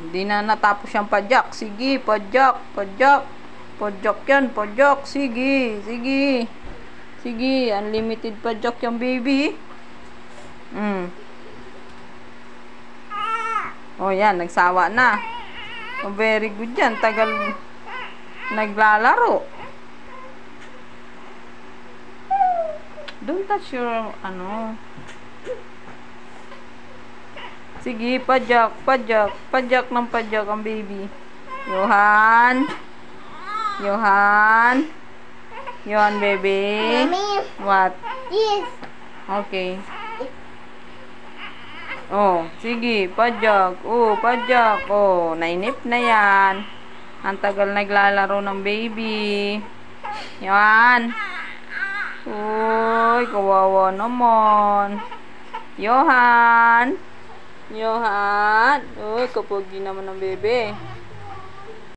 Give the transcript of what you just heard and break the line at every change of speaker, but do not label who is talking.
Hindi na natapos yung padyak. Sige, padyak, padyak. Padyak yan, padyak. Sige, sige. Sige, unlimited padyak yung baby. Oh, yan, nagsawa na. Oh, very good yan. Tagal naglalaro. Don't touch your, Sige, padyak, padyak. Padyak ng padyak ang baby. Johan. Johan. Johan, baby.
Mommy.
What?
Yes.
Okay. Oh, sige, padyak. Oh, padyak. Oh, nainip na yan. Ang tagal naglalaro ng baby. Yan. Uy, kawawa naman. Johan. Johan. Uy, kapagi naman ng bebe.